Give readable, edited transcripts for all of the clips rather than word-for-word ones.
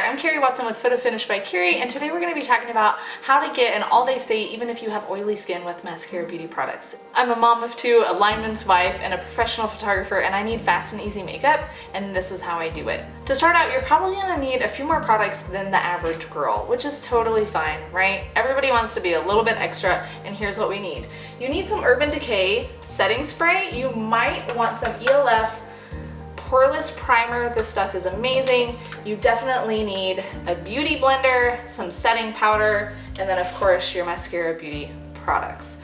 I'm Carrie Watson with Photo Finish by Carrie, and today we're going to be talking about how to get an all-day stay even if you have oily skin with Maskcara Beauty products. I'm a mom of two, a lineman's wife, and a professional photographer, and I need fast and easy makeup, and this is how I do it. To start out, you're probably going to need a few more products than the average girl, which is totally fine, right? Everybody wants to be a little bit extra, and here's what we need. You need some Urban Decay setting spray. You might want some ELF poreless primer. This stuff is amazing. You definitely need a beauty blender, some setting powder, and then of course your Maskcara Beauty products.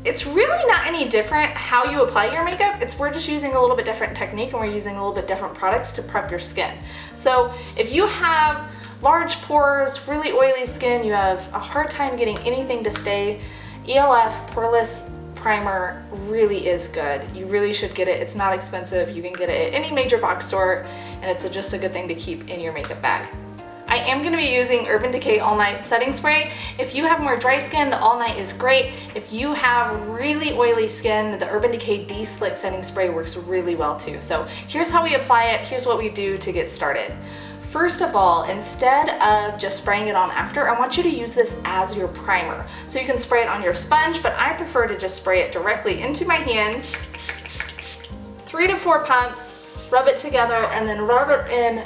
It's really not any different how you apply your makeup. We're just using a little bit different technique, and we're using a little bit different products to prep your skin. So if you have large pores, really oily skin, you have a hard time getting anything to stay, ELF poreless primer really is good. You really should get it. It's not expensive. You can get it at any major box store, and it's just a good thing to keep in your makeup bag. I am going to be using Urban Decay All Night Setting Spray. If you have more dry skin, the All Night is great. If you have really oily skin, the Urban Decay De-Slick Setting Spray works really well too. So here's how we apply it. Here's what we do to get started. First of all, instead of just spraying it on after, I want you to use this as your primer. So you can spray it on your sponge, but I prefer to just spray it directly into my hands. 3 to 4 pumps, rub it together, and then rub it in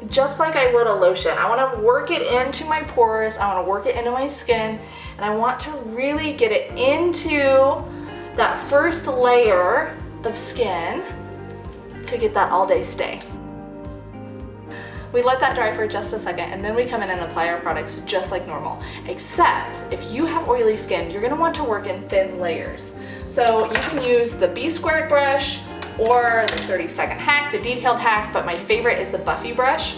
just like I would a lotion. I want to work it into my pores, I want to work it into my skin, and I want to really get it into that first layer of skin to get that all-day stay. We let that dry for just a second, and then we come in and apply our products just like normal. Except if you have oily skin, you're gonna want to work in thin layers. So you can use the B-squared brush or the 30-second hack, the detailed hack, but my favorite is the Buffy brush.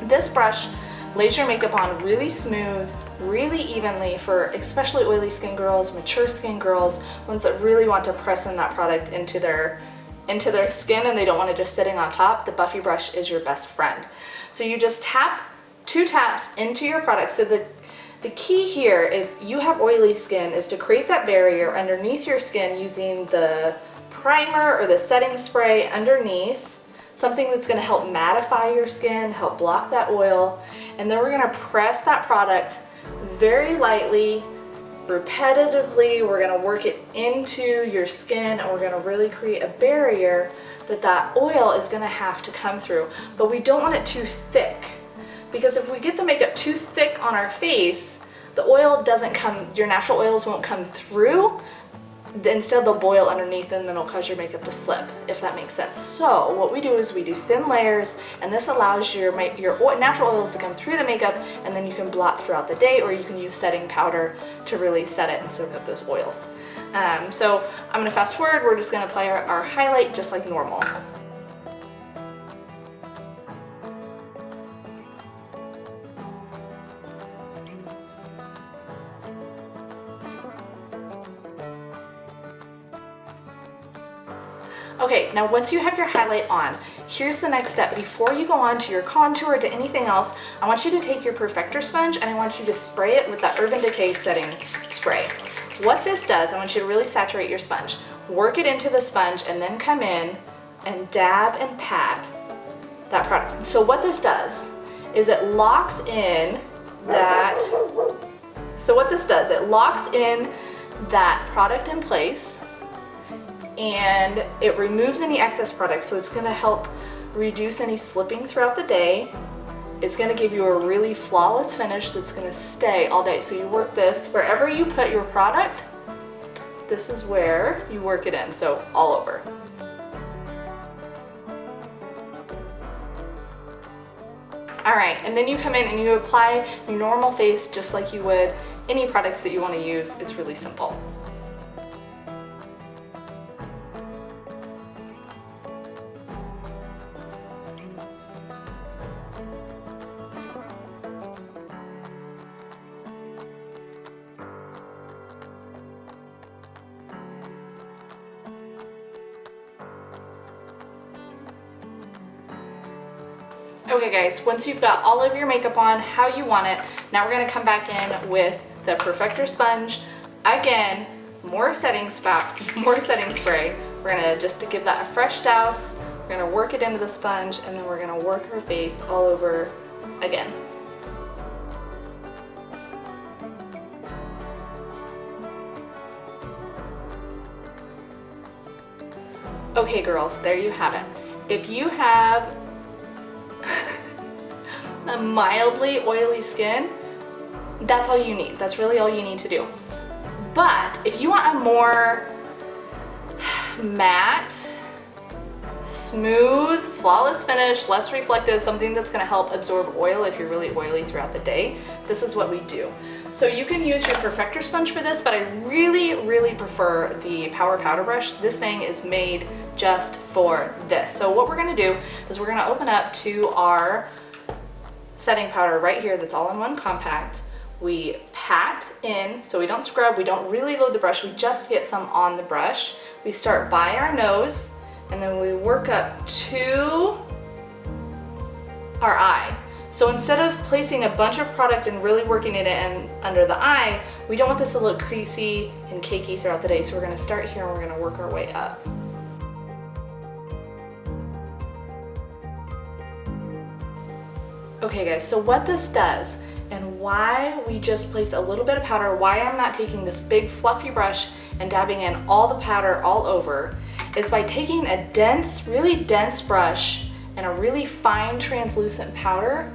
This brush lays your makeup on really smooth, really evenly for especially oily skin girls, mature skin girls, ones that really want to press in that product into their skin and they don't want it just sitting on top. The Buffy brush is your best friend. So you just tap 2 taps into your product. So the key here, if you have oily skin, is to create that barrier underneath your skin using the primer or the setting spray underneath, something that's going to help mattify your skin, help block that oil, and then we're going to press that product very lightly, repetitively. We're going to work it into your skin, and we're going to really create a barrier that oil is going to have to come through. But we don't want it too thick, because if we get the makeup too thick on our face, the oil doesn't come, your natural oils won't come through. Instead they'll boil underneath, and then it'll cause your makeup to slip, if that makes sense. So what we do is we do thin layers, and this allows your natural oils to come through the makeup, and then you can blot throughout the day, or you can use setting powder to really set it and soak up those oils. So I'm going to fast forward. We're just going to apply our highlight just like normal. Okay, now once you have your highlight on, here's the next step. Before you go on to your contour, to anything else, I want you to take your perfector sponge and I want you to spray it with that Urban Decay setting spray. What this does, I want you to really saturate your sponge. Work it into the sponge and then come in and dab and pat that product. So what this does is it locks in that, product in place, and it removes any excess product, so it's going to help reduce any slipping throughout the day. It's going to give you a really flawless finish that's going to stay all day. So you work this wherever you put your product, this is where you work it in, so all over. Alright, and then you come in and you apply your normal face just like you would any products that you want to use. It's really simple. Okay guys, once you've got all of your makeup on how you want it, now we're going to come back in with the perfector sponge. Again, more setting spray. We're going to just give that a fresh douse We're gonna work it into the sponge, and then we're gonna work our face all over again. Okay girls, there you have it. If you have a mildly oily skin, that's all you need. That's really all you need to do. But if you want a more matte, smooth, flawless finish, less reflective, something that's gonna help absorb oil if you're really oily throughout the day, this is what we do. So you can use your perfector sponge for this, but I really prefer the Power Powder Brush. This thing is made just for this. So what we're gonna do is we're gonna open up to our setting powder right here that's all in one compact. We pat in, so we don't scrub, we don't really load the brush, we just get some on the brush. We start by our nose, and then we work up to our eye. So instead of placing a bunch of product and really working it in under the eye, we don't want this to look creasy and cakey throughout the day. So we're gonna start here and we're gonna work our way up. Okay guys, so what this does and why we just place a little bit of powder, why I'm not taking this big fluffy brush and dabbing in all the powder all over, is by taking a dense, really dense brush and a really fine translucent powder,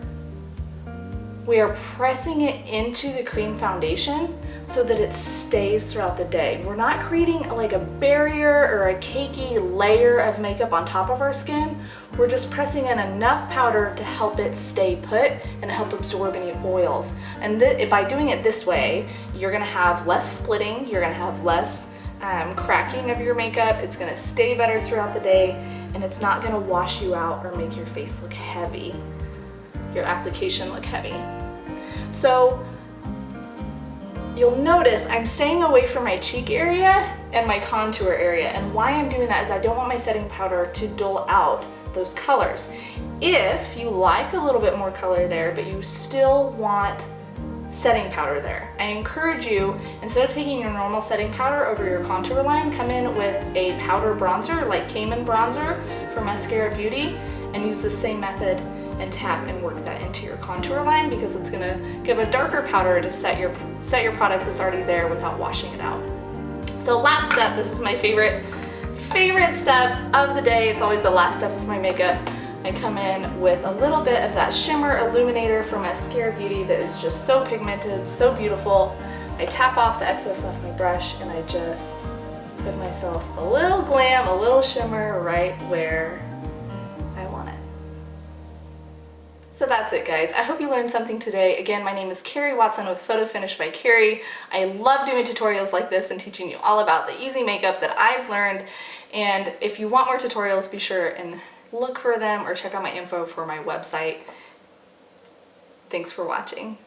we are pressing it into the cream foundation so that it stays throughout the day. We're not creating like a barrier or a cakey layer of makeup on top of our skin. We're just pressing in enough powder to help it stay put and help absorb any oils. And by doing it this way, you're gonna have less splitting, you're gonna have less cracking of your makeup, it's gonna stay better throughout the day, and it's not gonna wash you out or make your face look heavy, your application look heavy. So you'll notice I'm staying away from my cheek area and my contour area, and why I'm doing that is I don't want my setting powder to dull out those colors. If you like a little bit more color there, but you still want setting powder there, I encourage you, instead of taking your normal setting powder over your contour line, come in with a powder bronzer like Cayman bronzer from Maskcara Beauty and use the same method and tap and work that into your contour line, because it's gonna give a darker powder to set your product that's already there without washing it out. So last step, this is my favorite step of the day. It's always the last step of my makeup. I come in with a little bit of that shimmer illuminator from Maskcara Beauty that is just so pigmented, so beautiful. I tap off the excess off my brush and I just give myself a little glam, a little shimmer right where I want it. So that's it guys. I hope you learned something today. Again, my name is Carrie Watson with Photo Finish by Carrie. I love doing tutorials like this and teaching you all about the easy makeup that I've learned. And if you want more tutorials, be sure and look for them or check out my info for my website. Thanks for watching.